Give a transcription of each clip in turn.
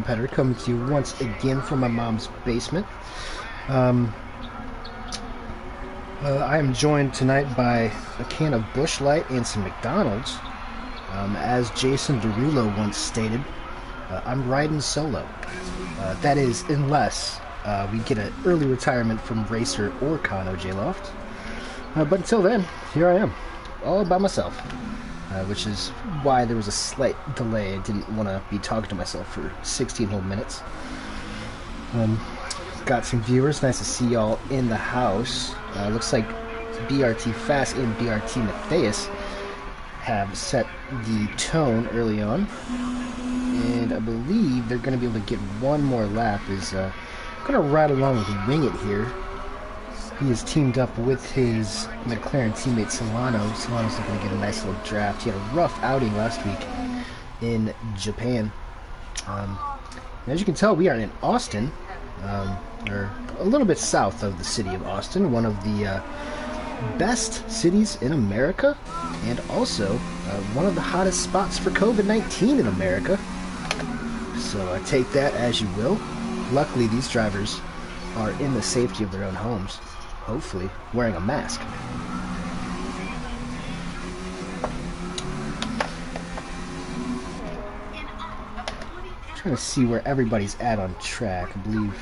competitor, coming to you once again from my mom's basement. I am joined tonight by a can of Busch Light and some McDonald's. As Jason Derulo once stated, I'm riding solo. That is, unless we get an early retirement from Racer or Kano J-Loft. But until then, here I am, all by myself. Which is why there was a slight delay. I didn't want to be talking to myself for 16 whole minutes. Got some viewers. Nice to see y'all in the house. Looks like BRT Fast and BRT Matthias have set the tone early on. And I believe they're going to be able to get one more lap. Is going to ride along with Wing It here. He is teamed up with his McLaren teammate Solano. Solano's looking to get a nice little draft. He had a rough outing last week in Japan. As you can tell, we are in Austin, or a little bit south of the city of Austin, one of the best cities in America, and also one of the hottest spots for COVID-19 in America. So take that as you will. Luckily, these drivers are in the safety of their own homes. Hopefully, wearing a mask. Trying to see where everybody's at on track. I believe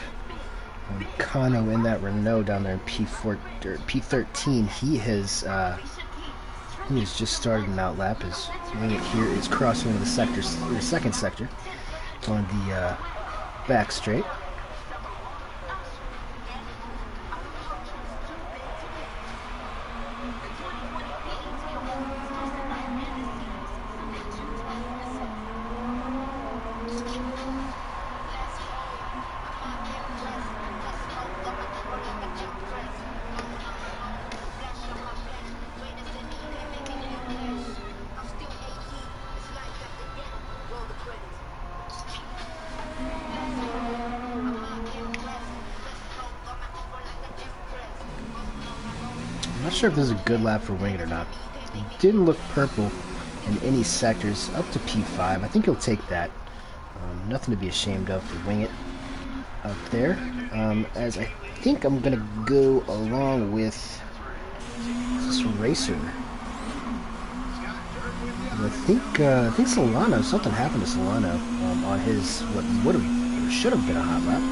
Kano in that Renault down there in P4 or P13. He has just started an outlap. His Wing It here is crossing into the second sector on the back straight. Not sure if this is a good lap for Wing It or not. It didn't look purple in any sectors up to P5. I think he'll take that. Nothing to be ashamed of for Wing It up there. As I think I'm going to go along with this Racer. I think Solano, something happened to Solano on his, what should have been a hot lap.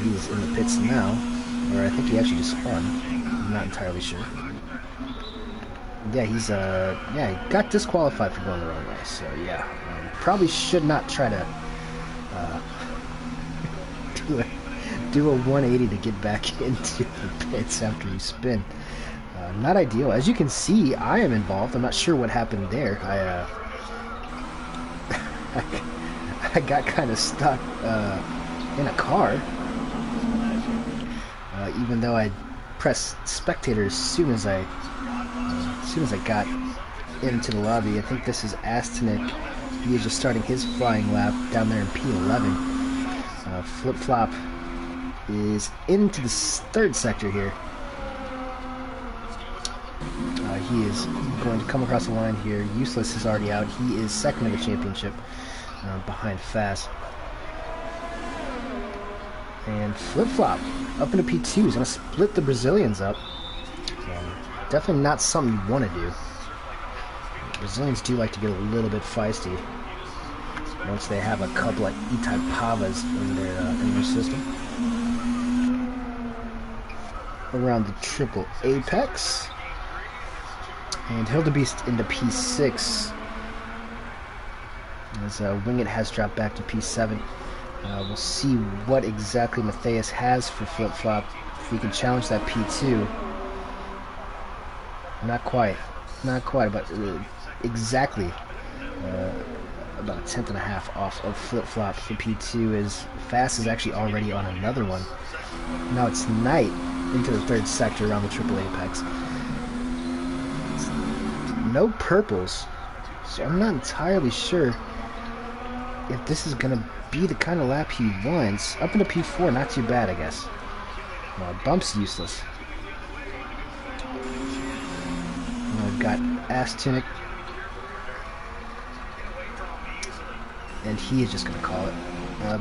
He is in the pits now, or I think he actually just spun. I'm not entirely sure. Yeah, he got disqualified for going the wrong way. So yeah, probably should not try to do a 180 to get back into the pits after you spin. Not ideal. As you can see, I am involved. I'm not sure what happened there. I got kind of stuck in a car, even though I pressed spectator as soon as I got into the lobby. I think this is Astanik. He is just starting his flying lap down there in P11. Flip Flop is into the third sector here. He is going to come across the line here. Useless is already out. He is second in the championship behind Fast. And Flip Flop up into P2. He's going to split the Brazilians up. Definitely not something you want to do. Brazilians do like to get a little bit feisty once they have a couple of E-type Pavas in their system. Around the triple apex. And Hildebeest into P6. As Wing It has dropped back to P7. We'll see what exactly Matthias has for Flip Flop. If we can challenge that P2. Not quite, but exactly about a tenth and a half off of Flip Flop for P2. As Fast is actually already on another one. Now it's Knight into the third sector around the triple apex. No purples, so I'm not entirely sure if this is going to be the kind of lap he wants. Up into P4, not too bad, I guess. Bump's useless. I've got Astunic, and he is just going to call it.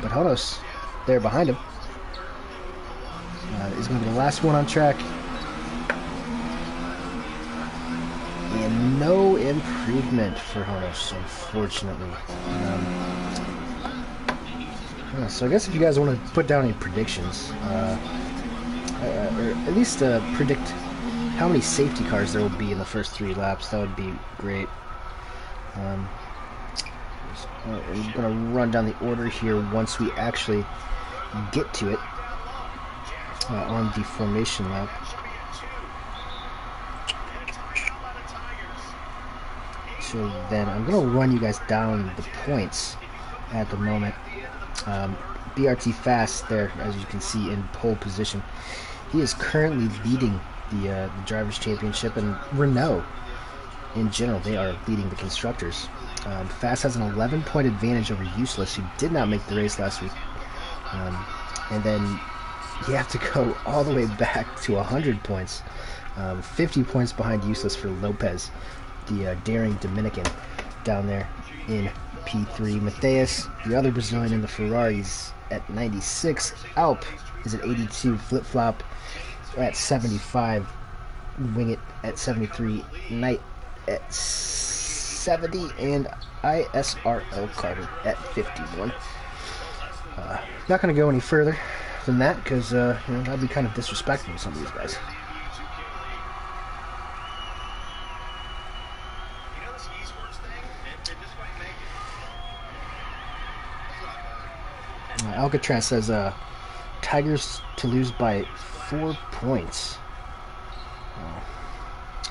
but Honos there behind him is going to be the last one on track. And no improvement for Honos, unfortunately. So I guess if you guys want to put down any predictions, or at least predict how many safety cars there will be in the first 3 laps, that would be great. I'm going to run down the order here once we actually get to it on the formation lap. So then I'm going to run you guys down the points at the moment. BRT Fast there, as you can see, in pole position. He is currently leading the Drivers' Championship, and Renault in general, they are leading the Constructors. Fast has an 11-point advantage over Useless, who did not make the race last week. And then you have to go all the way back to 100 points. 50 points behind Useless for Lopez, the daring Dominican down there in P3. Matheus, the other Brazilian in the Ferraris, at 96. Alp is at 82. Flip Flop at 75. Wing It at 73. Knight at 70. And ISRL Carter at 51. Not going to go any further than that because that'd be kind of disrespectful to some of these guys. Alcatraz says Tigers to lose by 4 points.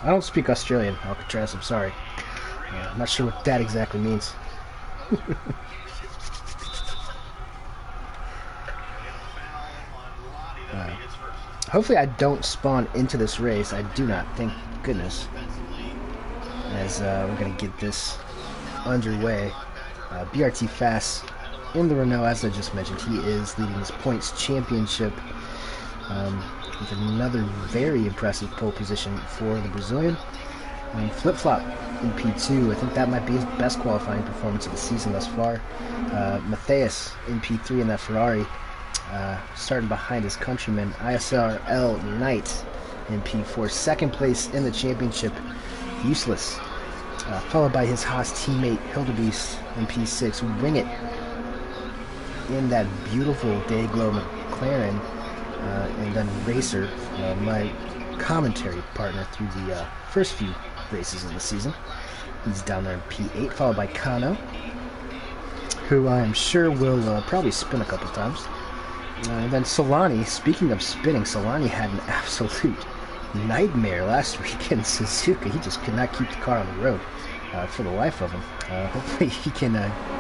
I don't speak Australian, Alcatraz, I'm sorry. I'm not sure what that exactly means. Hopefully I don't spawn into this race. I do not, thank goodness. As we're going to get this underway. BRT Fast in the Renault, as I just mentioned, he is leading his points championship with another very impressive pole position for the Brazilian. Flip Flop in P2, I think that might be his best qualifying performance of the season thus far. Matheus in P3 in that Ferrari, starting behind his countryman. ISRL Knight in P4, second place in the championship. Useless, followed by his Haas teammate Hildebeest in P6. Wing It in that beautiful Dayglow McLaren, and then Racer, my commentary partner through the first few races of the season. He's down there in P8, followed by Kano, who I am sure will probably spin a couple times. And then Solani, speaking of spinning, Solani had an absolute nightmare last week in Suzuka. He just could not keep the car on the road for the life of him. Hopefully he can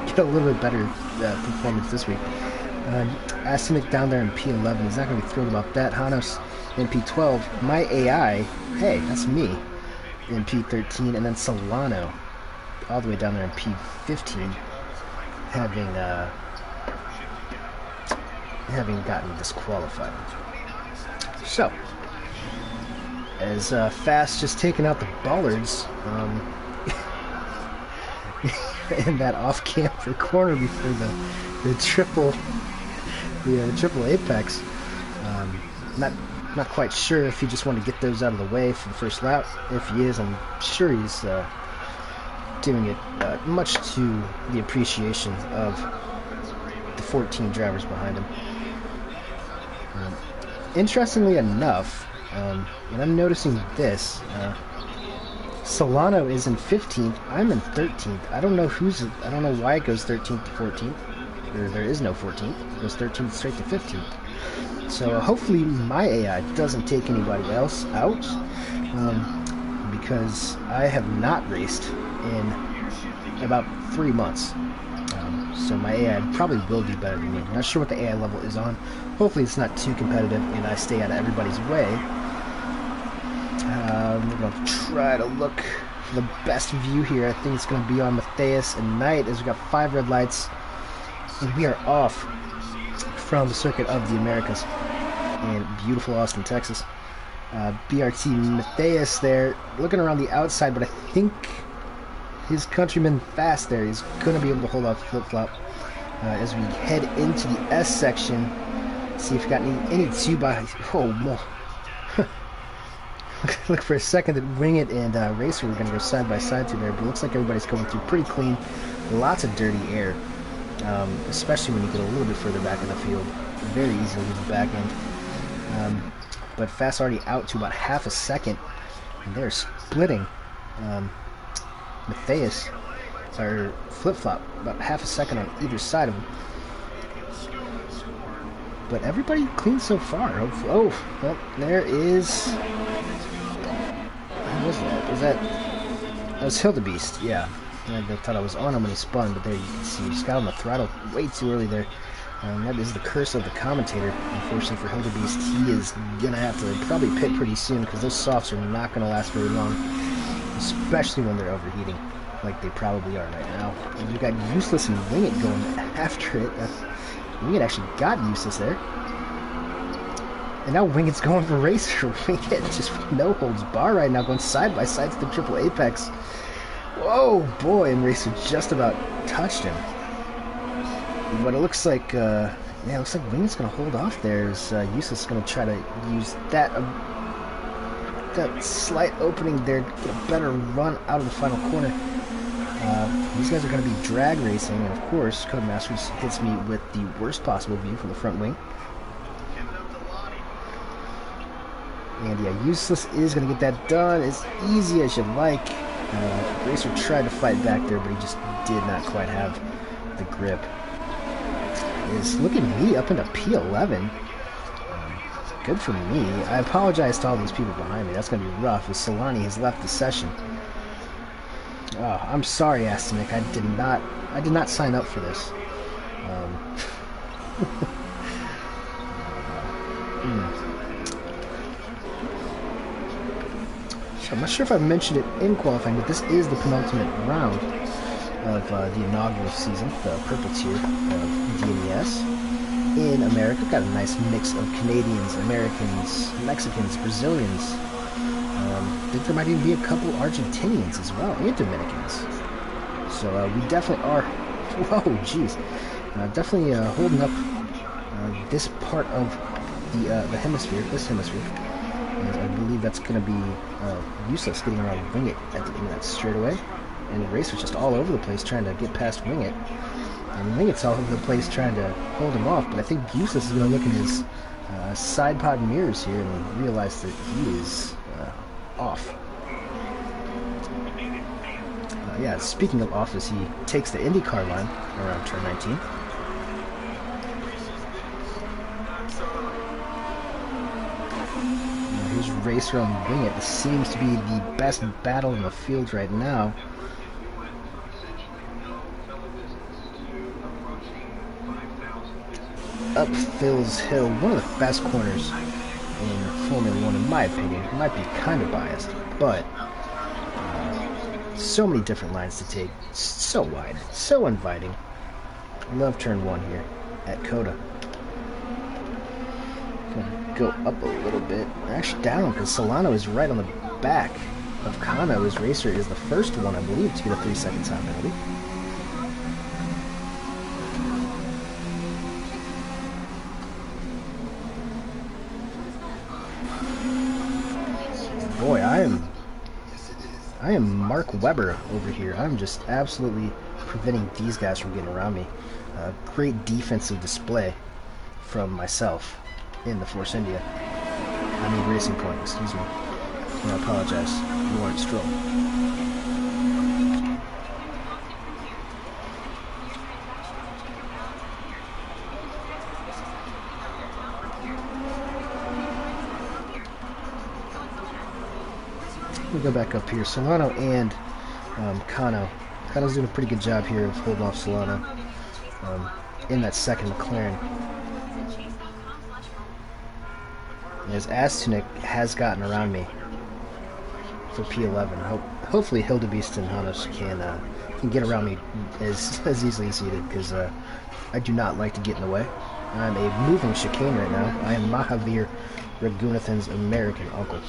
get a little bit better performance this week. Asimic down there in P11. He's not going to be thrilled about that. Hanos in P12. My AI, hey, that's me, in P13. And then Solano all the way down there in P15, having gotten disqualified. So, as Fast just taking out the bollards in that off-camber corner before the triple apex. Not quite sure if he just wanted to get those out of the way for the first lap. If he is, I'm sure he's doing it much to the appreciation of the 14 drivers behind him. Interestingly enough, and I'm noticing this, Solano is in 15th. I'm in 13th. I don't know why it goes 13th to 14th. There is no 14th. It goes 13th straight to 15th. So hopefully my AI doesn't take anybody else out, because I have not raced in about 3 months. So my AI probably will do better than me. I'm not sure what the AI level is on. Hopefully it's not too competitive and I stay out of everybody's way. We're going to try to look for the best view here. I think it's going to be on Matheus and Knight, as we got 5 red lights. And we are off from the Circuit of the Americas in beautiful Austin, Texas. BRT Matheus there, looking around the outside, but I think his countryman Fast there is going to be able to hold off Flip Flop. as we head into the S section. See if we got any 2x. Oh, no. Look for a second that Wing It and Racer were going to go side by side through there, but it looks like everybody's coming through pretty clean. Lots of dirty air, especially when you get a little bit further back in the field. Very easy to leave the back end. But Fast already out to about half a second, and they're splitting. Matthias, or flip-flop, about half a second on either side of him. But everybody clean so far. Oh, well, there is... What was that? That was Hildebeest, yeah. I thought I was on him when he spun, but there you can see he just got on the throttle way too early there. That is the curse of the commentator. Unfortunately for Hildebeest, he is going to have to probably pit pretty soon because those softs are not going to last very long, especially when they're overheating, like they probably are right now. And we've got Useless and Wing It going after it. Wing It actually got Useless there. And now Wing It's going for Racer. Wing It just no holds bar right now, going side by side to the triple apex. Whoa, boy, and Racer just about touched him. But it looks like, yeah, it looks like Wing It's going to hold off there. As Useless is going to try to use that slight opening there to get a better run out of the final corner. These guys are going to be drag racing, and of course, Codemasters hits me with the worst possible view from the front wing. And yeah, Useless is going to get that done as easy as you like. Racer tried to fight back there, but he just did not quite have the grip. Look at me up into P11. Good for me. I apologize to all these people behind me. That's going to be rough as Solani has left the session. Oh, I'm sorry, Astanik. I did not sign up for this. I'm not sure if I mentioned it in qualifying, but this is the penultimate round of the inaugural season, the purple tier of DNES. In America, we've got a nice mix of Canadians, Americans, Mexicans, Brazilians. I think there might even be a couple Argentinians as well, and Dominicans. So we definitely are, whoa, jeez, definitely holding up this part of the hemisphere, this hemisphere. I believe that's going to be Useless getting around Wing It at the end of that straightaway. And the race was just all over the place trying to get past Wing It. And Wing It's all over the place trying to hold him off, but I think Useless is going to look in his side pod mirrors here and realize that he is off. Yeah, speaking of off, as he takes the IndyCar line around turn 19. Here's Racer on Wing It. This seems to be the best battle in the field right now. Up Phil's Hill, one of the best corners in Formula 1 in my opinion. It might be kind of biased, but so many different lines to take, so wide, so inviting. I love turn 1 here at Coda. Gonna go up a little bit, actually down, because Solano is right on the back of Kano. His Racer is the first one, I believe, to get a 3-second time penalty. Boy, I am Mark Webber over here. I'm just absolutely preventing these guys from getting around me. Great defensive display from myself in the Force India. I mean Racing Point, excuse me. I apologize, Lawrence Stroll. We go back up here. Solano and Kano. Kano's doing a pretty good job here of holding off Solano in that second McLaren. As Astunik has gotten around me for P11. Hopefully Hildebeest and Hanos can get around me as easily as he did, because I do not like to get in the way. I'm a moving chicane right now. I am Mahavir Raghunathan's American uncle.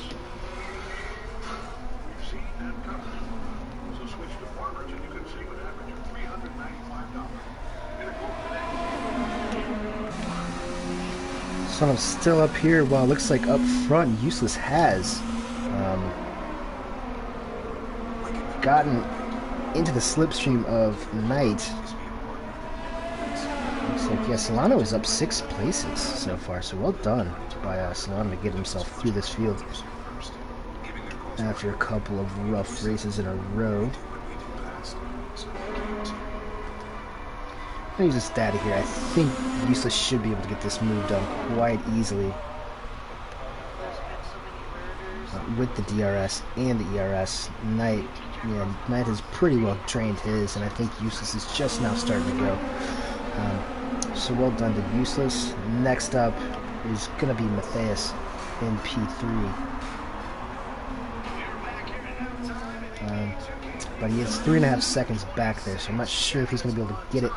So I'm still up here. Well, it looks like up front, Useless has gotten into the slipstream of Knight. Looks like, yeah, Solano is up 6 places so far, so well done by Solano to get himself through this field after a couple of rough races in a row. I'm gonna use this data here. I think Useless should be able to get this move done quite easily with the DRS and the ERS. Knight has pretty well trained his, and I think Useless is just now starting to go. So well done to Useless. Next up is gonna be Matthias in P3. But he is 3.5 seconds back there, so I'm not sure if he's going to be able to get it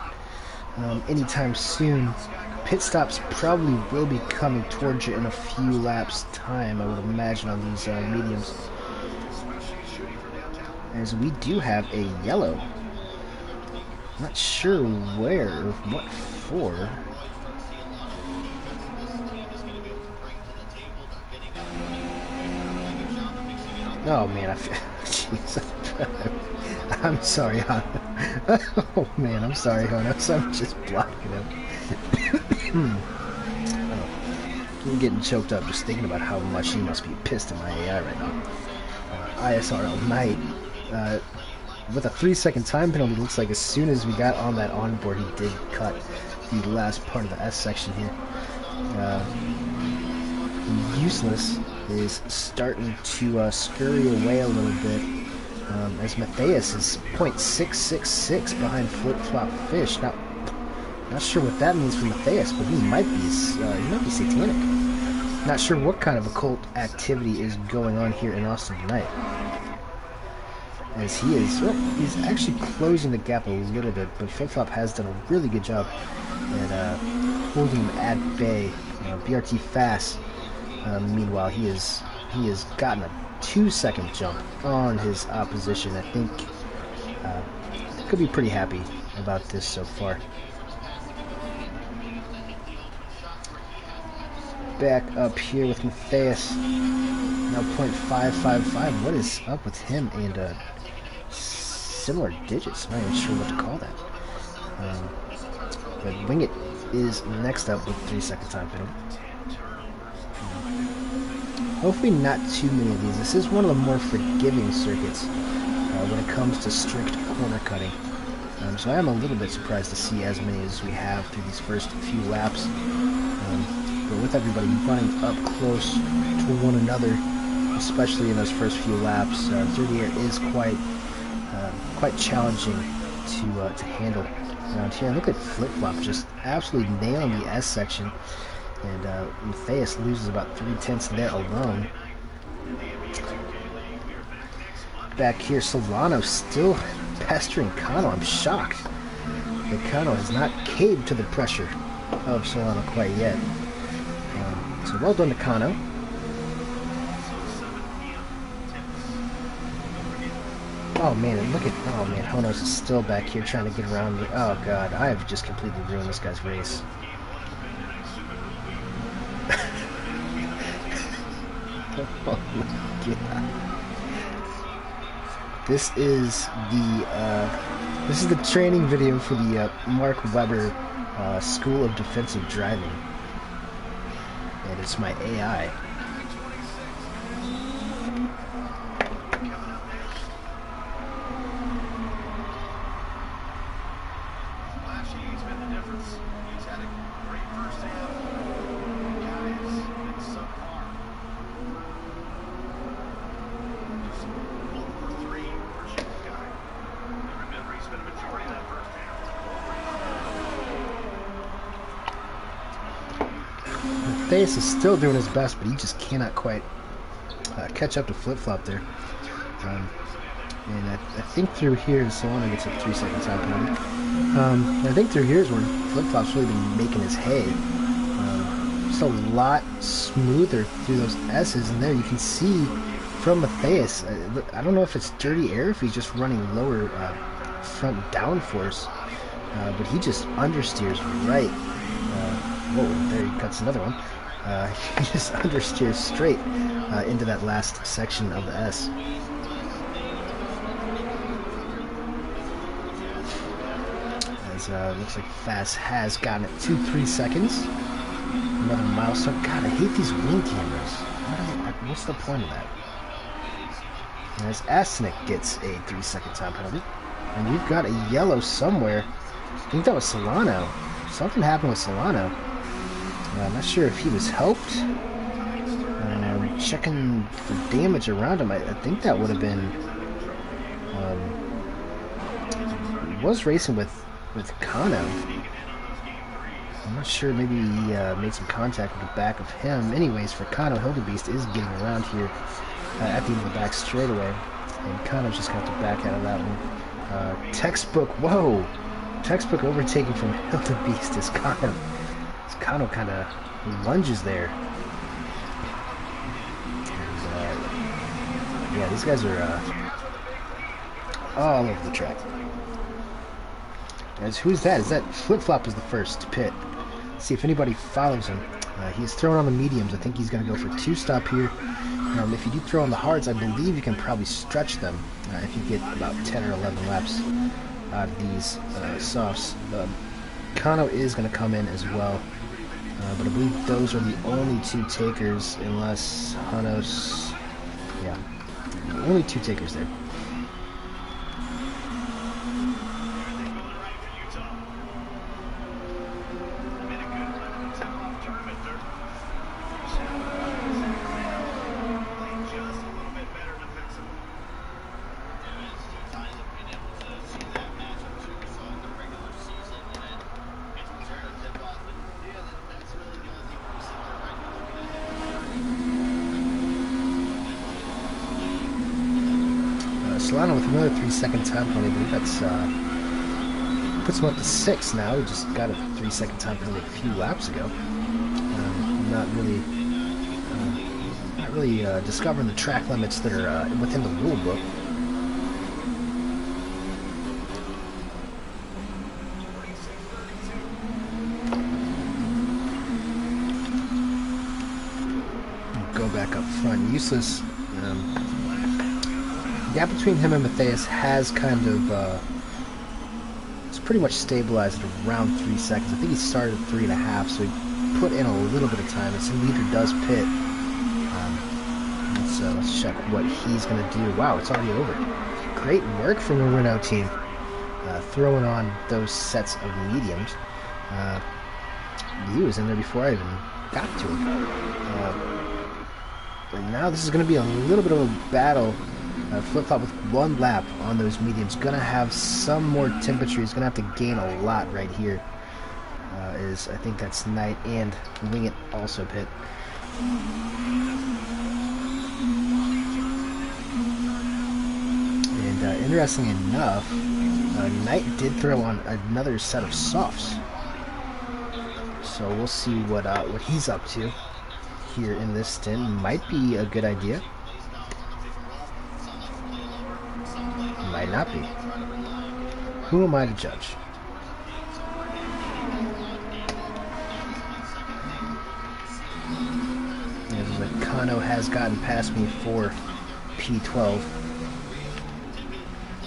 anytime soon. Pit stops probably will be coming towards you in a few laps time, I would imagine, on these mediums. As we do have a yellow. Not sure where or what for. Oh man, I feel... Jeez. I'm sorry, Hana. Oh man, I'm sorry, Hana. So I'm just blocking him. I'm getting choked up just thinking about how much he must be pissed at my AI right now. ISRL Knight. With a 3-second time penalty, looks like as soon as we got on that onboard, he did cut the last part of the S section here. Useless is starting to scurry away a little bit, as Matthias is 0.666 behind Flip Flop Fish. Now, not sure what that means for Matthias, but he might be satanic. Not sure what kind of occult activity is going on here in Austin tonight. As he is, well, he's actually closing the gap a little bit, but Flip Flop has done a really good job at holding him at bay. BRT fast. Meanwhile, he has gotten a 2-second jump on his opposition. I think could be pretty happy about this so far. Back up here with Matthias, now 0.555. What is up with him and similar digits? I'm not even sure what to call that. But Wingit is next up with 3-second time penalty. Hopefully not too many of these. This is one of the more forgiving circuits when it comes to strict corner cutting. So I am a little bit surprised to see as many as we have through these first few laps. But with everybody running up close to one another, especially in those first few laps, through the air is quite challenging to handle around here. And look at Flip Flop just absolutely nailing the S section. And Matthias loses about 0.3 there alone. Back here, Solano still pestering Kano. I'm shocked that Kano has not caved to the pressure of Solano quite yet. So well done to Kano. Oh man, and look at, oh man, Honos is still back here trying to get around me. Oh god, I have just completely ruined this guy's race. Oh my god. This is the training video for the Mark Webber School of Defensive Driving. And it's my AI. Matthias is still doing his best, but he just cannot quite catch up to Flip Flop there. And I think through here, Solano gets a 3-second time penalty. I think through here is where Flip Flop's really been making his hay. Just a lot smoother through those S's, and there you can see from Matthias, I don't know if it's dirty air, if he's just running lower front downforce, but he just understeers right. Whoa, there he cuts another one. He just understeers straight into that last section of the S. As looks like Fast has gotten it to 3 seconds. Another milestone. God, I hate these wing cameras. What's the point of that? As Astanek gets a 3-second time penalty. And we've got a yellow somewhere. I think that was Solano. Something happened with Solano. I'm not sure if he was helped. Checking for damage around him. I think that would have been... he was racing with Kano. I'm not sure, maybe he made some contact with the back of him. Anyways, for Kano, Hildebeest is getting around here at the end of the back straightaway. And Kano's just going to have to back out of that one. Textbook, whoa! Textbook overtaking from Hildebeest is Kano. Kano kind of lunges there. And, yeah, these guys are all over the track. As who's that? Is that Flip Flop is the first to pit? See if anybody follows him. He's throwing on the mediums. I think he's going to go for 2-stop here. If you do throw on the hards, I believe you can probably stretch them if you get about 10 or 11 laps out of these softs. Kano is going to come in as well. But I believe those are the only 2 takers, unless Hanos... Yeah, only 2 takers there. Solano with another 3-second time penalty. I believe that's puts him up to 6 now. He just got a 3-second time penalty a few laps ago. Not really discovering the track limits that are within the rule book. Go back up front. Useless. The gap between him and Matthias has kind of, it's pretty much stabilized at around 3 seconds. I think he started at 3.5, so he put in a little bit of time. And so Leader does pit. So let's check what he's going to do. Wow, it's already over. Great work from the Renault team. Throwing on those sets of mediums. He was in there before I even got to him. But now this is going to be a little bit of a battle. Flip-flop with 1 lap on those mediums. Gonna have some more temperature. He's gonna have to gain a lot right here. I think that's Knight and Wing It also pit. And interestingly enough, Knight did throw on another set of softs. So we'll see what he's up to here in this stint. Might be a good idea. Might not be. Who am I to judge? And Kano has gotten past me for P12.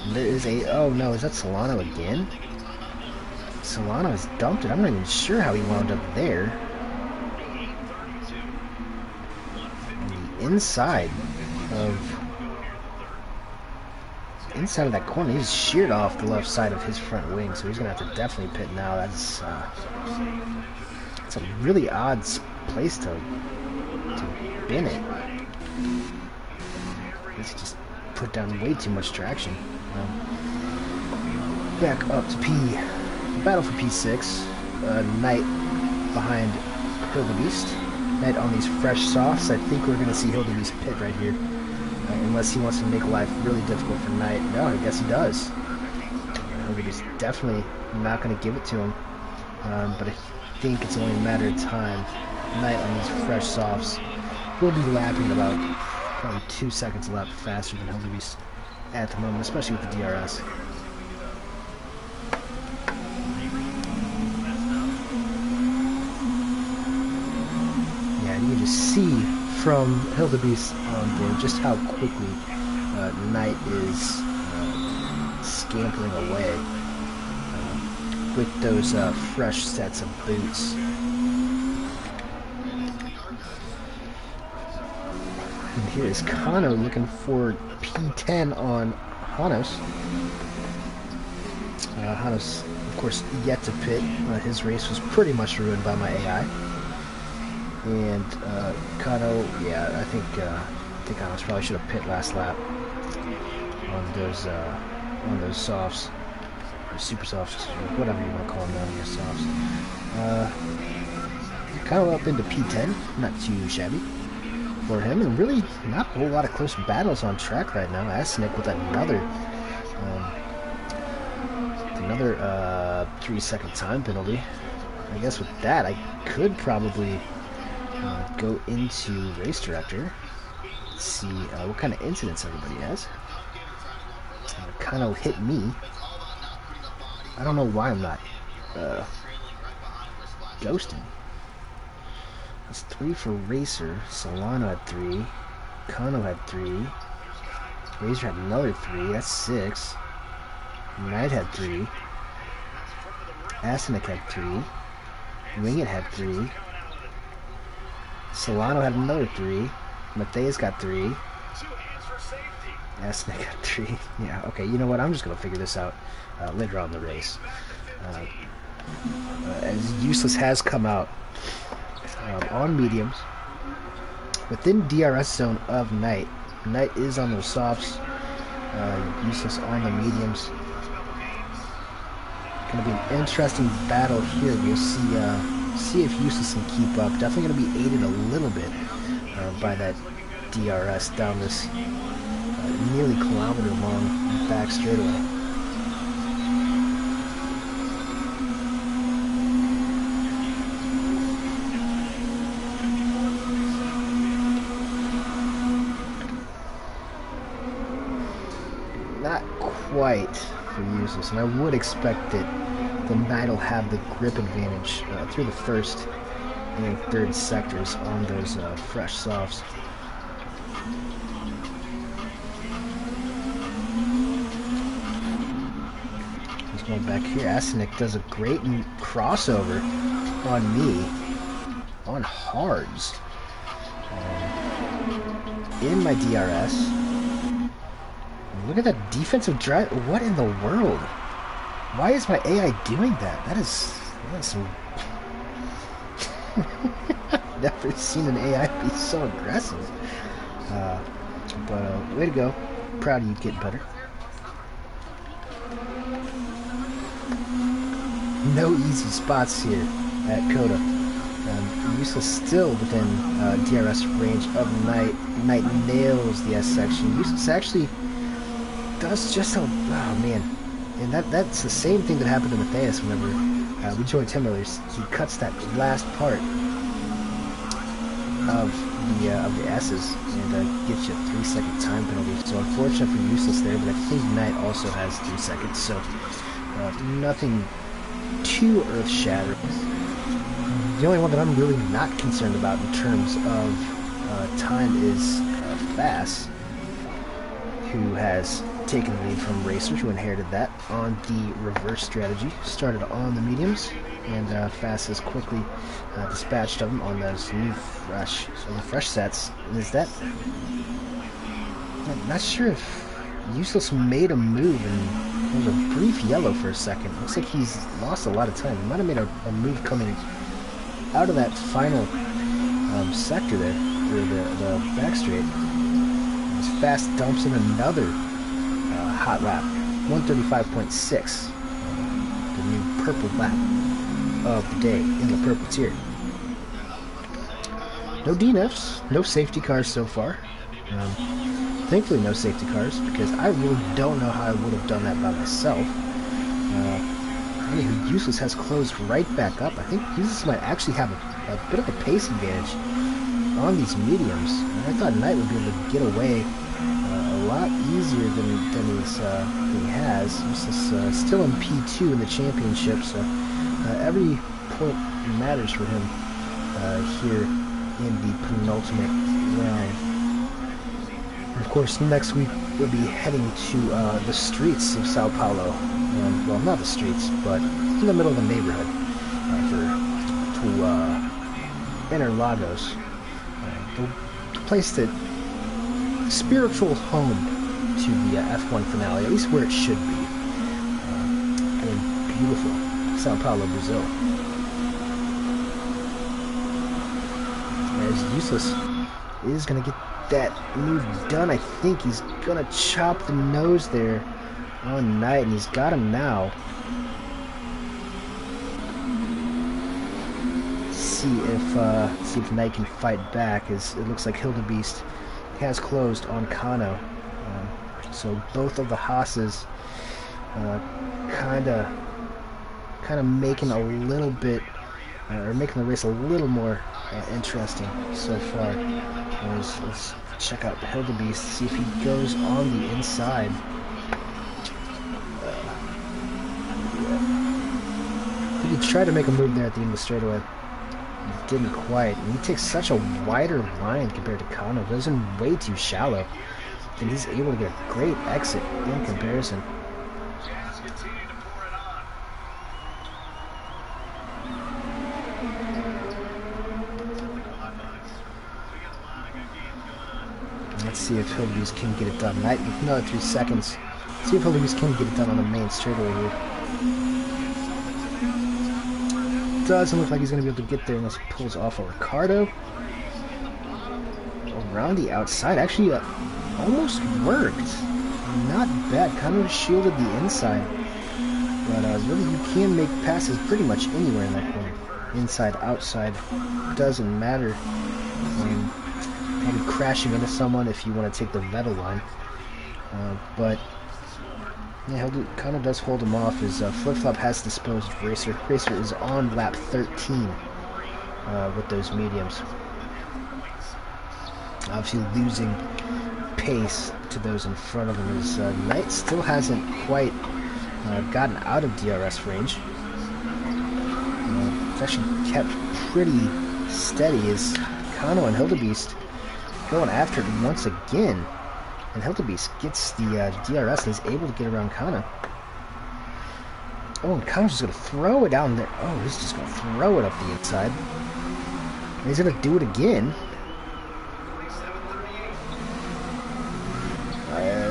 And there is a... Oh no, is that Solano again? Solano has dumped it. I'm not even sure how he wound up there. On the inside of that corner, he's sheared off the left side of his front wing, so he's gonna have to definitely pit now. That's it's a really odd place to bin it. He's just put down way too much traction. Back up to P. Battle for P6. Knight behind Hildebeest. Knight on these fresh softs. I think we're gonna see Hildebeest pit right here. Unless he wants to make life really difficult for Knight. No, I guess he does. He's definitely not going to give it to him. But I think it's only a matter of time. Knight on these fresh softs will be lapping about probably 2 seconds a lap faster than Hildebeest at the moment, especially with the DRS. Yeah, see from Hill the Beast on there just how quickly Knight is scampering away with those fresh sets of boots. And here is Kano looking for P10 on Hanos. Hanos, of course, yet to pit. His race was pretty much ruined by my AI. And Kano, yeah, I think Hanos probably should have pit last lap on those softs, or super softs, or whatever you want to call them down here, softs. Kano up into P10, not too shabby for him, and really not a whole lot of close battles on track right now. Asnick with another 3-second time penalty. I guess with that, I could probably go into race director, see what kind of incidents everybody has. Kind of hit me. I don't know why I'm not ghosting. That's 3 for Racer. Solano had 3. Kano had 3. Razor had another 3. That's 6. Knight had 3. Asinic had 3. Wingit had 3. Solano had another 3. Matthias got 3. Asnic got 3. Yeah, okay, you know what? I'm just going to figure this out later on in the race. As Useless has come out on mediums within DRS zone of Knight. Knight is on those softs. Useless on the mediums. Going to be an interesting battle here. We'll see if Useless can keep up. Definitely going to be aided a little bit by that DRS down this nearly kilometer long back straightaway. Not quite for Useless, and I would expect that the Knight will have the grip advantage through the first and third sectors on those fresh softs. Just going back here, Asinic does a great crossover on me on hards in my DRS. Look at that defensive drive. What in the world? Why is my AI doing that? That is some... I've never seen an AI be so aggressive. But way to go. Proud of you getting better. No easy spots here at Coda. Useless still within DRS range of Knight. Knight nails the S section. Useless actually does just so... Oh, man. And that's the same thing that happened to Matthias whenever we joined Timberlers. He cuts that last part of the S's and gets you a 3-second time penalty. So unfortunate for Useless there, but I think Knight also has 3 seconds. So nothing too earth-shattering. The only one that I'm really not concerned about in terms of time is Fast, who has taken the lead from Racer, who inherited that on the reverse strategy. Started on the mediums, and Fast has quickly dispatched them on those new fresh sets. And is that... I'm not sure if Useless made a move, and there was a brief yellow for a second. Looks like he's lost a lot of time. He might have made a move coming out of that final sector there, or the back straight. As Fast dumps in another hot lap, 135.6, the new purple lap of the day in the purple tier. No DNFs, no safety cars so far. Thankfully no safety cars, because I really don't know how I would have done that by myself. Anywho, Useless has closed right back up. I think Useless might actually have a bit of a pace advantage on these mediums. And I thought Knight would be able to get away a lot easier than he has. Useless still in P2 in the championship, so every point matters for him here in the penultimate round. And of course, next week we'll be heading to the streets of Sao Paulo. Well, not the streets, but in the middle of the neighborhood to Interlagos, the place that spiritual home to the F1 finale, at least where it should be, in beautiful Sao Paulo, Brazil. As Useless is going to get that move done. I think he's going to chop the nose there on Knight, and he's got him now. See if Knight can fight back, as it looks like Hildebeest has closed on Kano. So both of the Haas's kind of making a little bit, or making the race a little more interesting so far. Let's check out Hildebeest, see if he goes on the inside. He tried to make a move there at the end of the straightaway. Didn't quite. And he takes such a wider line compared to Kano. Goes in way too shallow. And he's able to get a great exit in comparison. Let's see if Hildebeest can get it done. Knight with another 3 seconds. See if Hildebeest can get it done on the main straightaway here. Doesn't look like he's going to be able to get there unless he pulls off a Ricardo. Around the outside. Actually, almost worked. Not bad. Kind of shielded the inside. But really, you can make passes pretty much anywhere in that corner. Inside, outside. Doesn't matter. Probably crashing into someone if you want to take the Vettel line. But yeah, kind of does hold him off. His flip-flop has disposed of Racer. Racer is on lap 13 with those mediums. Obviously losing pace to those in front of him. His Knight still hasn't quite gotten out of DRS range. It's actually kept pretty steady as Kano and Hildebeest going after it once again. And Hildebeest gets the DRS and is able to get around Kano. Oh, and Kano's just going to throw it down there. Oh, he's just going to throw it up the inside. And he's going to do it again.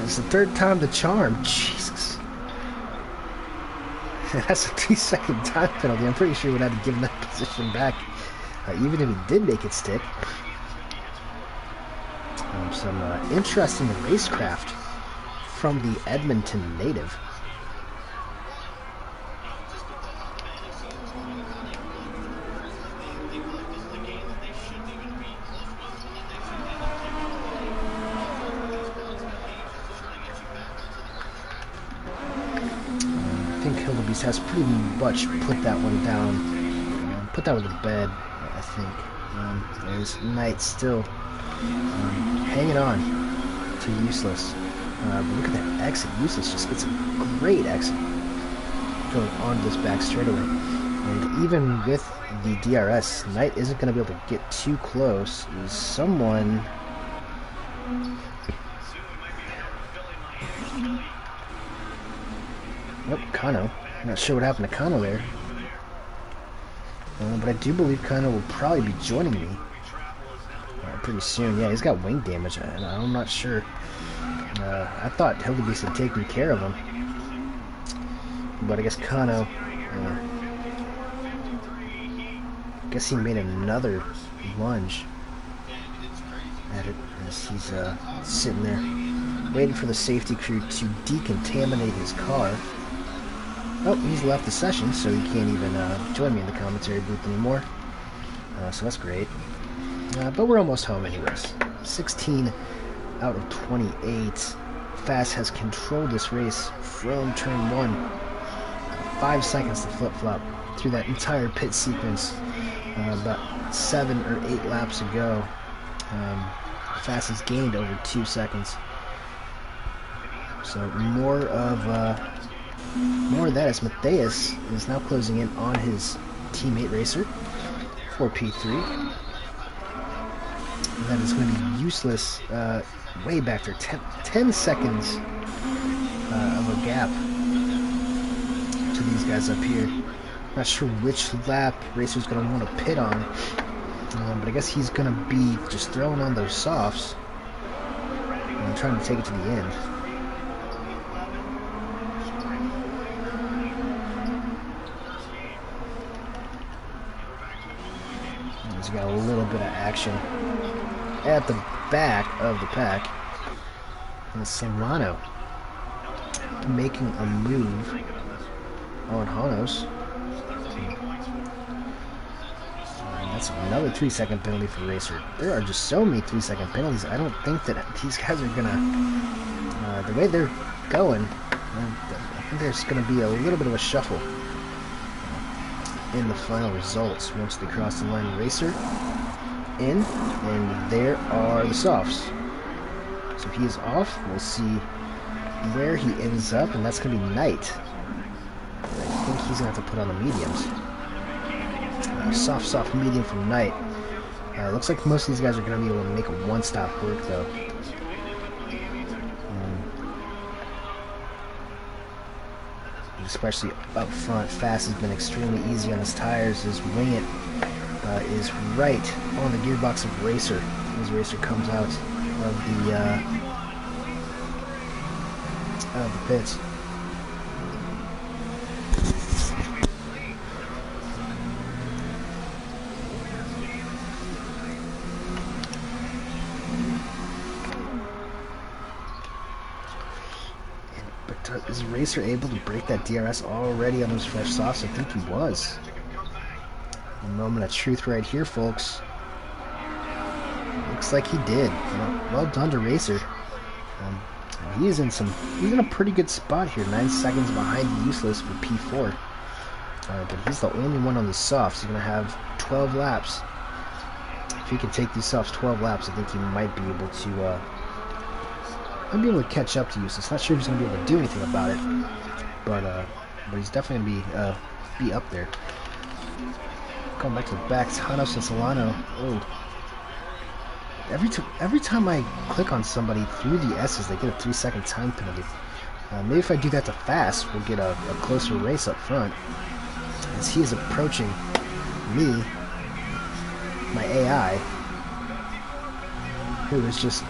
It's the third time the charm. Jesus. That's a 3-second time penalty. I'm pretty sure he would have to give him that position back, even if he did make it stick. Some interesting racecraft from the Edmonton native. I think Hildebeest has pretty much put that one down, put that one to bed, I think. There's Knight still hanging on to Useless. But look at that exit. Useless just gets a great exit going on this back straightaway. And even with the DRS, Knight isn't going to be able to get too close. Someone... Nope, Kano. I'm not sure what happened to Kano there. But I do believe Kano will probably be joining me pretty soon. Yeah, he's got wing damage, and I'm not sure. I thought Hildebeest had taken care of him, but I guess Kano. I guess he made another lunge at it as he's sitting there waiting for the safety crew to decontaminate his car. Oh, he's left the session, so he can't even join me in the commentary booth anymore. So that's great. But we're almost home anyways. 16 out of 28. Fast has controlled this race from turn 1. 5 seconds to flip-flop through that entire pit sequence. About 7 or 8 laps ago. Fast has gained over 2 seconds. So more of that as Matthias is now closing in on his teammate Racer for P3. And that is going to be useless way back there. 10 seconds of a gap to these guys up here. Not sure which lap Racer's going to want to pit on. But I guess he's going to be just throwing on those softs and trying to take it to the end. He's got a little bit of action at the back of the pack. And Solano making a move on Hanos. That's another 3-second penalty for Racer. There are just so many 3-second penalties. I don't think that these guys are gonna, the way they're going, I think there's gonna be a little bit of a shuffle in the final results once they cross the line. Racer in, and there are the softs. So he is off. We'll see where he ends up, and that's gonna be Knight. I think he's gonna have to put on the mediums. Soft medium from Knight. Looks like most of these guys are going to be able to make a one-stop work, though. Especially up front, Fast has been extremely easy on his tires. His Wing It is right on the gearbox of Racer as Racer comes out of the pits. Is Racer able to break that DRS already on those fresh softs? I think he was. A moment of truth right here, folks. Looks like he did. Well done to Racer. He's in a pretty good spot here. 9 seconds behind Useless for P4. But he's the only one on these softs. He's going to have 12 laps. If he can take these softs 12 laps, I think he might be able to catch up to Useless. Not sure if he's going to be able to do anything about it, but he's definitely going to be up there. Going back to the backs, Hanos and Solano. Oh, every time I click on somebody through the S's, they get a 3-second time penalty. Maybe if I do that to Fast, we'll get a closer race up front, as he is approaching me, my AI, who is just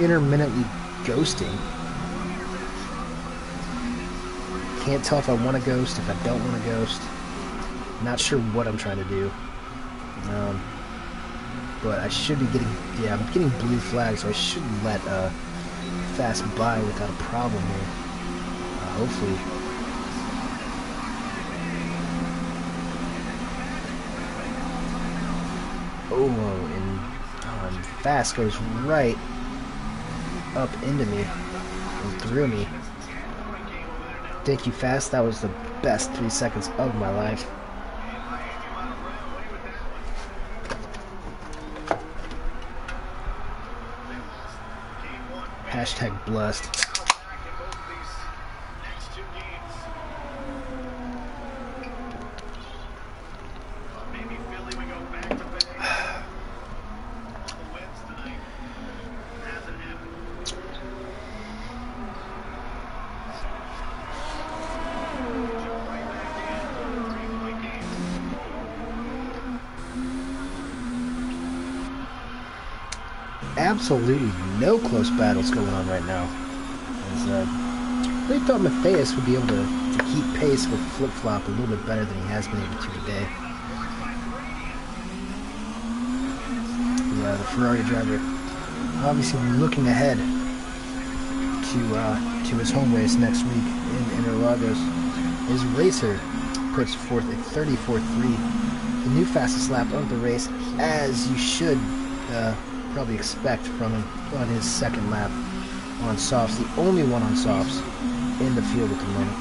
intermittently ghosting. Can't tell if I want to ghost, if I don't want to ghost. Not sure what I'm trying to do. But I should be getting, yeah, I'm getting blue flags, so I should let Fast by without a problem here. Hopefully. And Fast goes right up into me and through me. Thank you, Fast. That was the best 3 seconds of my life. Hashtag blessed. Absolutely no close battles going on right now. They thought Matthias would be able to keep pace with Flip-Flop a little bit better than he has been able to today. The Ferrari driver obviously looking ahead to his home race next week in Interlagos. His Racer puts forth a 34.3, the new fastest lap of the race, as you should probably expect from him on his second lap on softs, the only one on softs in the field at the moment.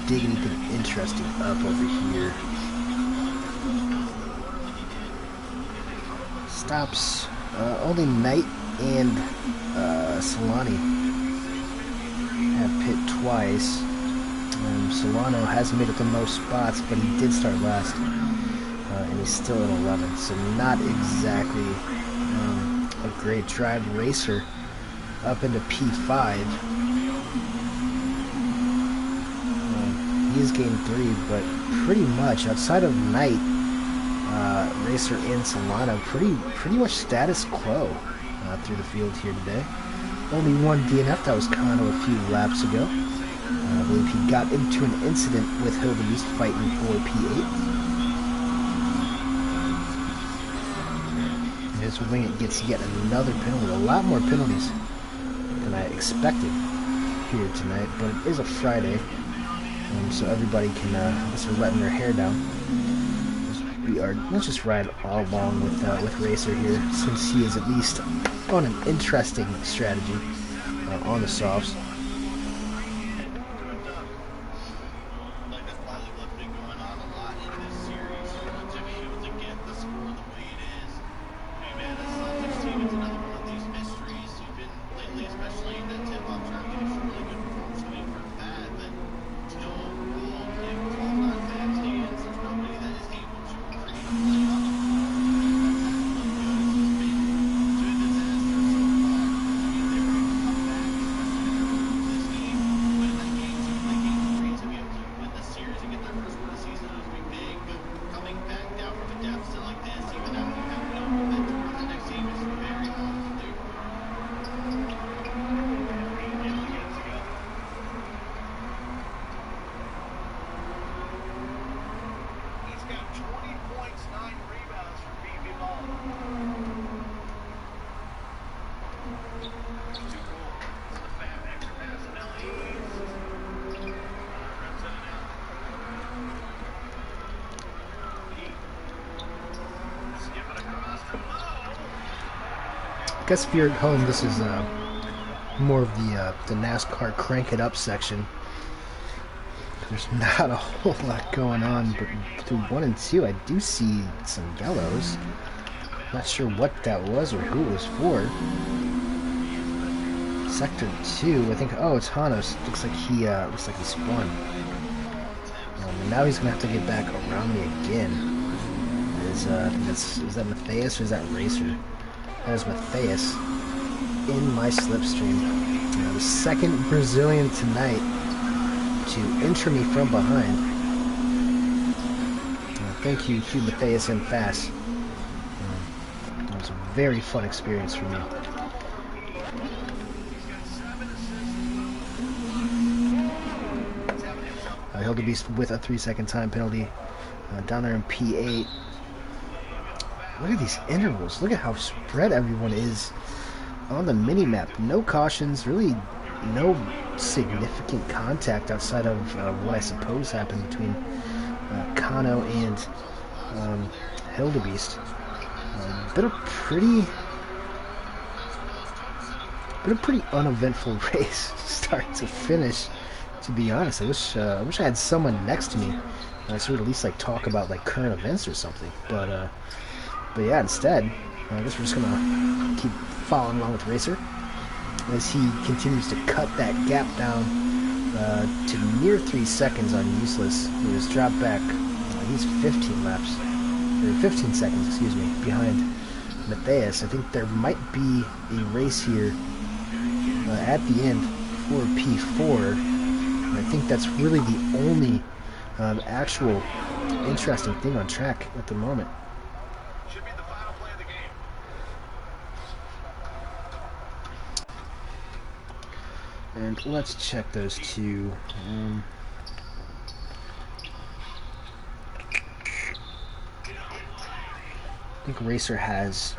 dig anything interesting up over here. Stops only Knight and Solani have pit twice. Solano hasn't made it the most spots, but he did start last, and he's still in 11th, so not exactly a great drive. Racer up into P5. He has gained 3, but pretty much outside of Knight, Racer and Solano, pretty much status quo through the field here today. Only one DNF, that was Kano a few laps ago. I believe he got into an incident with Hildebeest fighting for P8. And his Wingit gets yet another penalty. A lot more penalties than I expected here tonight, but it is a Friday, so everybody can, I guess they're letting their hair down. Let's just ride all along with Racer here, since he is at least on an interesting strategy on the softs. I guess if you're at home, this is more of the NASCAR crank it up section. There's not a whole lot going on, but through 1 and 2, I do see some yellows. Not sure what that was or who it was for. Sector 2, I think. Oh, it's Hanos. Looks like he spun. And now he's gonna have to get back around me again. Is that Matthias or is that Racer? That is Matthias in my slipstream. The second Brazilian tonight to enter me from behind. Thank you to Matthias and Fast. That was a very fun experience for me. Hildebeest with a 3-second time penalty down there in P8. Look at these intervals. Look at how spread everyone is on the mini-map. No cautions, really no significant contact outside of what I suppose happened between Kano and Hildebeest. Been a pretty uneventful race, start to finish. To be honest, I wish I had someone next to me, so we'd at least like talk about like current events or something. But yeah, instead, I guess we're just gonna keep following along with Racer as he continues to cut that gap down to near 3 seconds on Useless. He was dropped back. He's 15 seconds, excuse me, behind Matthias. I think there might be a race here at the end for P4. I think that's really the only actual interesting thing on track at the moment. Should be the final play of the game. And let's check those two. I think Racer has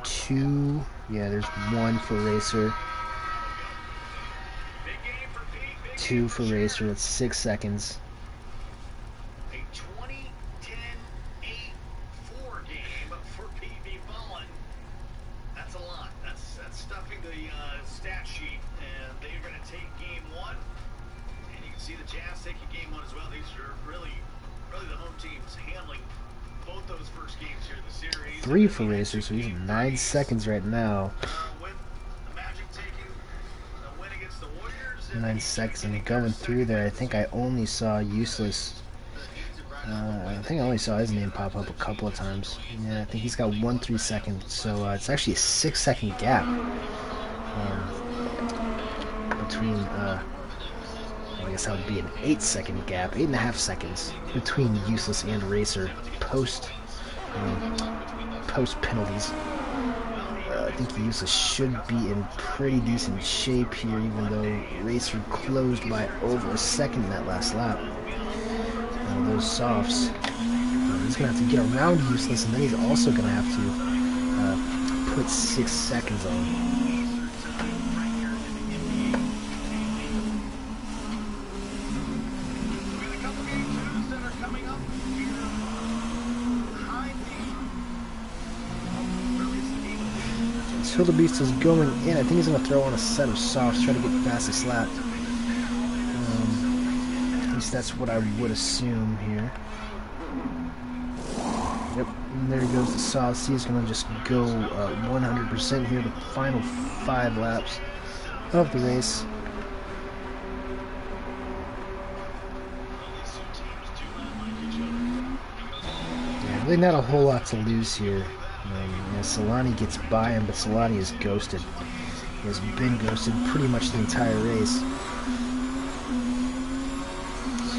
2. Yeah, there's 1 for Racer. 2 for Racer, that's 6 seconds. A 20-10-8-4 game for PB Mullen. That's a lot. That's stuffing the stat sheet, and they're going to take game 1. And you can see the Jazz take a game one as well. These are really the home teams handling both those first games here in the series. 3 for Racer, so he's at 9 seconds right now. With the Magic taking a win against the Warriors. 9 seconds and going through there. I think I only saw Useless. I think I only saw his name pop up a couple of times. Yeah, I think he's got 1-3 seconds. So it's actually a 6-second gap between. I guess that would be an 8-second gap, 8.5 seconds between Useless and Racer post penalties. I think Useless should be in pretty decent shape here, even though Racer closed by over a second in that last lap. Those softs. He's going to have to get around Useless, and then he's also going to have to put 6 seconds on. Hildebeest is going in. I think he's going to throw on a set of softs, try to get fastest lap. At least that's what I would assume here. Yep, and there goes the softs. He's going to just go 100% here, the final 5 laps of the race. Yeah, really not a whole lot to lose here. Solani gets by him, but Solani is ghosted. He has been ghosted pretty much the entire race. So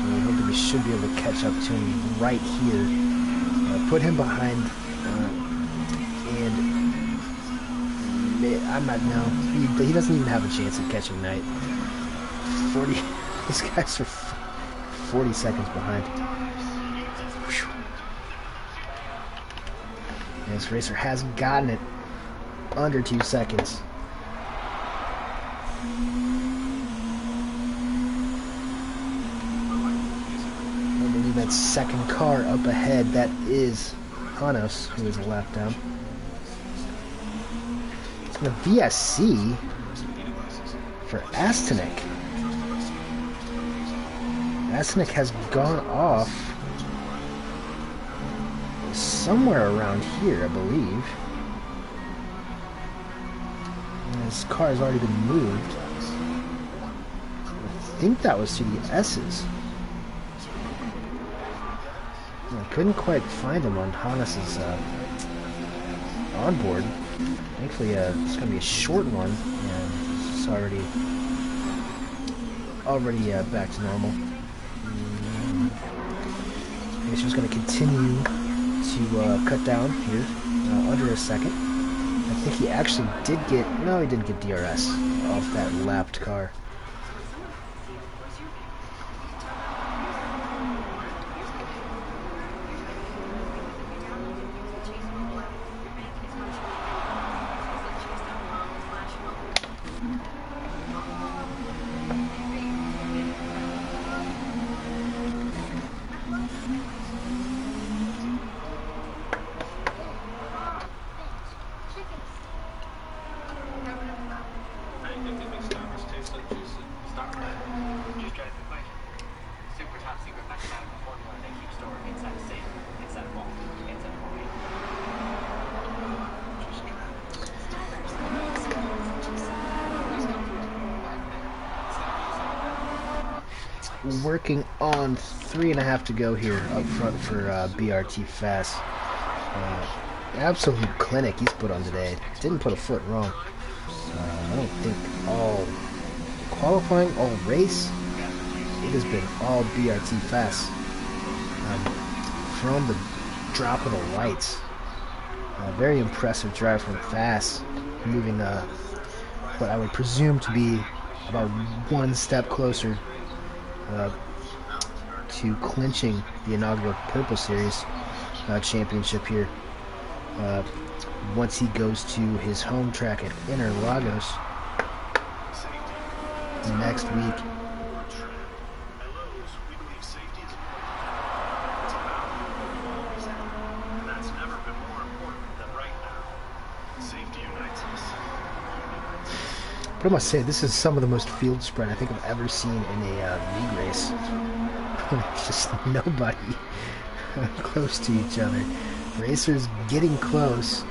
I hope that we should be able to catch up to him right here. Put him behind, and I'm not, no, he doesn't even have a chance at catching Knight. 40, these guys are 40 seconds behind. This Racer has gotten it under 2 seconds. I believe that second car up ahead, that is Hanos, who is a lap down. The VSC for Astanek. Astanek has gone off somewhere around here, I believe. And his car has already been moved. I think that was to the S's. I couldn't quite find him on Hannes' onboard. Thankfully, it's going to be a short one, and it's already back to normal. I guess she's going to continue to cut down here under a second. I think he actually did get, no, he didn't get DRS off that lapped car. Working on 3.5 to go here up front for BRT Fast. Absolute clinic he's put on today. Didn't put a foot wrong. I don't think all qualifying, all race, it has been all BRT Fast. From the drop of the lights. Very impressive drive from Fast, moving what I would presume to be about 1 step closer to clinching the inaugural Purple Series championship here once he goes to his home track at Interlagos next week. But I must say, this is some of the most field spread I think I've ever seen in a league race. It's just nobody close to each other. Racers getting close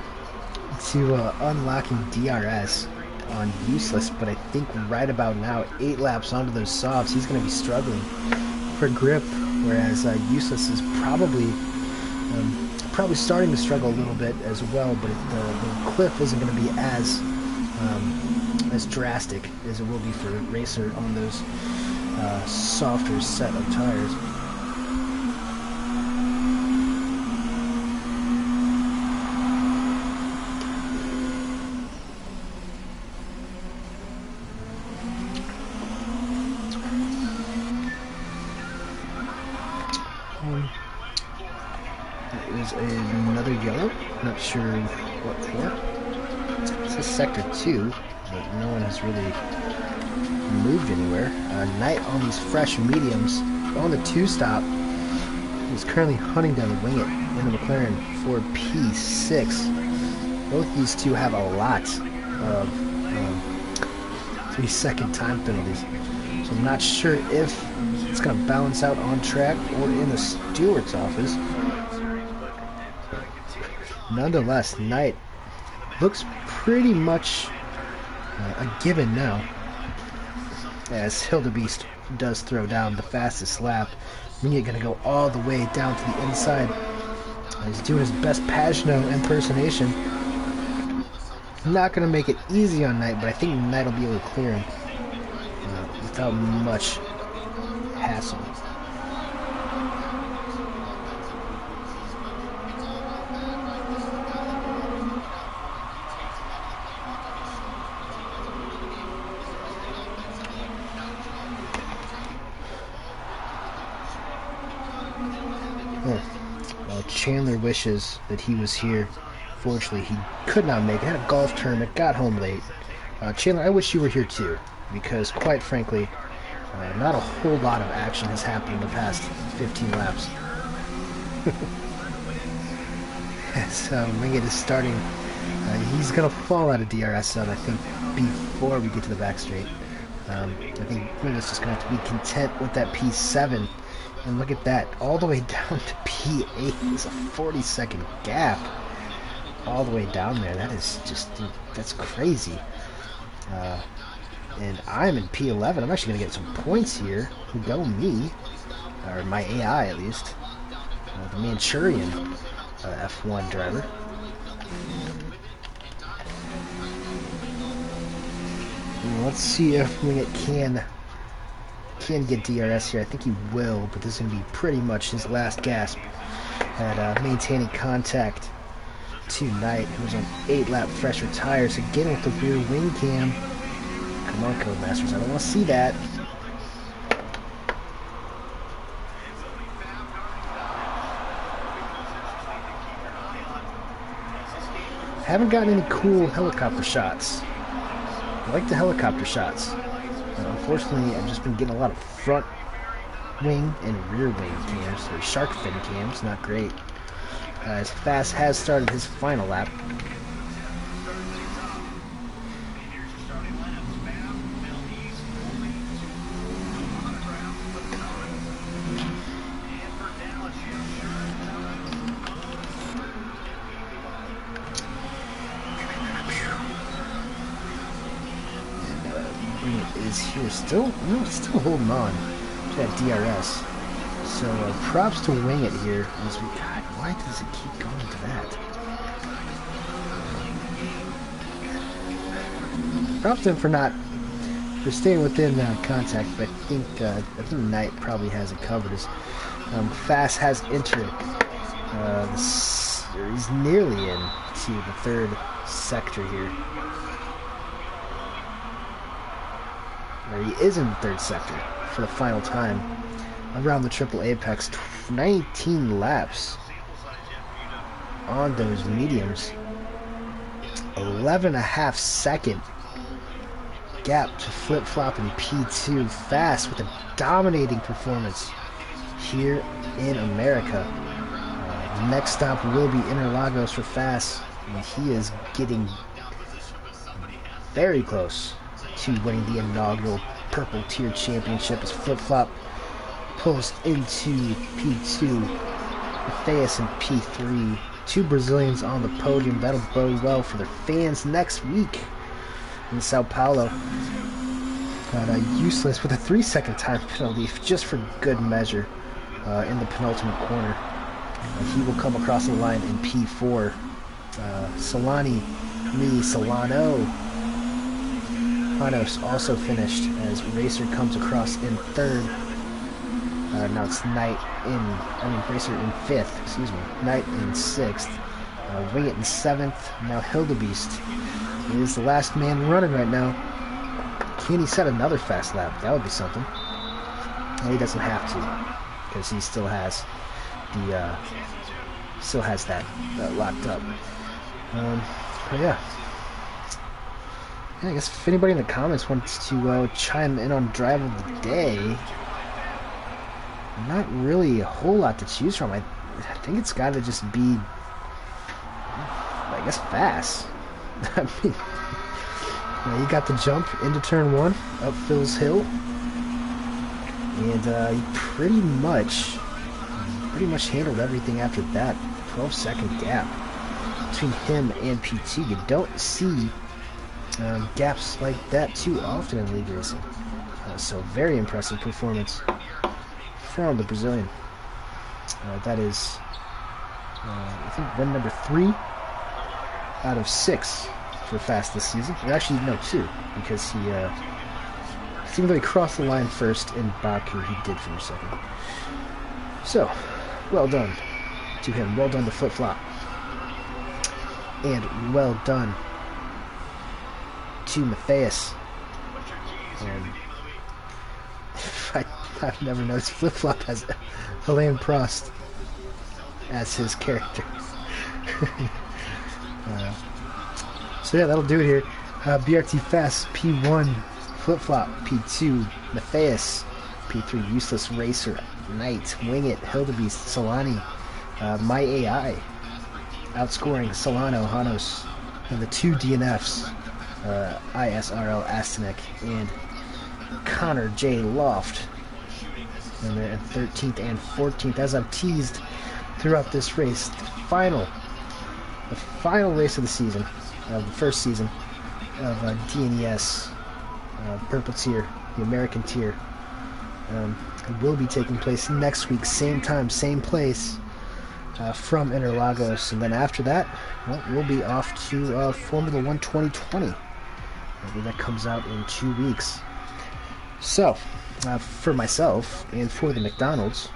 to unlocking DRS on Useless, but I think right about now, 8 laps onto those softs, he's going to be struggling for grip, whereas Useless is probably starting to struggle a little bit as well, but the cliff isn't going to be as drastic as it will be for Racer on those softer set of tires. There is another yellow, not sure what for. This is sector 2, but no one has really moved anywhere. Knight on these fresh mediums on the 2-stop is currently hunting down the Wing It in the McLaren for P6. Both these two have a lot of 3-second time penalties, so I'm not sure if it's going to balance out on track or in the steward's office. Nonetheless, Knight looks pretty much a given now, as Hildebeest does throw down the fastest lap. Wing It going to go all the way down to the inside. He's doing his best Pagano impersonation. Not going to make it easy on Knight, but I think Knight will be able to clear him without much hassle. Well, Chandler wishes that he was here. Fortunately, he could not make it. Had a golf tournament, got home late. Chandler, I wish you were here too, because quite frankly, not a whole lot of action has happened in the past 15 laps. So Wing It is starting. He's going to fall out of DRS zone, I think, before we get to the back straight. I think Wing It's just going to have to be content with that P7. And look at that, all the way down to P8. It's a 40-second gap all the way down there. That is just, that's crazy. And I'm in P11. I'm actually going to get some points here. Go me, or my AI at least. The Manchurian F1 driver. Let's see if Wing It can get DRS here. I think he will, but this is going to be pretty much his last gasp at maintaining contact to Knight, who's on 8-lap fresher tires. Again with the rear wing cam. Come on, Codemasters, I don't want to see that. Haven't gotten any cool helicopter shots. I like the helicopter shots. Unfortunately, I've just been getting a lot of front wing and rear wing cams, or shark fin cams, not great. As Fast has started his final lap. Is here still holding on to that DRS. So props to Wing It here. As we, God, why does it keep going to that? Props to him for staying within contact, but I think Knight probably has it covered. As Fast has entered. He's nearly in to the 3rd sector here. Or he is in the 3rd sector for the final time around the triple apex. 19 laps on those mediums. 11.5 second gap to flip-flop in P2. Fast with a dominating performance here in America. Next stop will be Interlagos for Fast, and he is getting very close to winning the inaugural Purple Tier Championship as Flip Flop pulls into P2. Matthias in P3. 2 Brazilians on the podium. That'll bode well for their fans next week in Sao Paulo. Got Useless with a 3-second time penalty just for good measure in the penultimate corner. He will come across the line in P4. Solano. Hanos also finished as Racer comes across in 3rd. Now it's Racer in 5th, excuse me. Knight in 6th. Wing It in 7th. Now Hildebeest is the last man running right now. Can he set another fast lap? That would be something. No, he doesn't have to, because he still has that locked up. But yeah. I guess if anybody in the comments wants to chime in on Drive of the Day, not really a whole lot to choose from. I think it's got to just be, I guess, fast. I mean, he got the jump into turn 1, up Phil's hill, and he pretty much handled everything after that. 12-second gap between him and P2. You don't see gaps like that too often in league racing. So very impressive performance from the Brazilian. That is, I think, win number 3 out of 6 for Fast this season. Or actually, no, 2, because he, even though he crossed the line first in Baku, he did finish 2nd. So, well done to him. Well done to Flip Flop. And well done to Matthias. I've never noticed Flip Flop has Alain Prost as his character. So yeah, that'll do it here. BRT Fast P1, Flip Flop P2, Matthias P3, Useless Racer, Knight, Wing It, Hildebeest, Solani, My AI, outscoring Solano, Hanos, and the 2 DNFs, ISRL Astanek and Connor J. Loft. And they're in 13th and 14th. As I've teased throughout this race, the final race of the season, of the first season of DNES Purple Tier, the American Tier, will be taking place next week, same time, same place, from Interlagos. And then after that, well, we'll be off to Formula 1 2020. That comes out in 2 weeks. So, for myself and for the McDonald's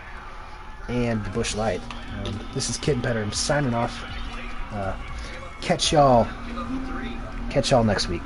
and the Busch Light, this is Kid and Petter. I'm signing off. Catch y'all next week.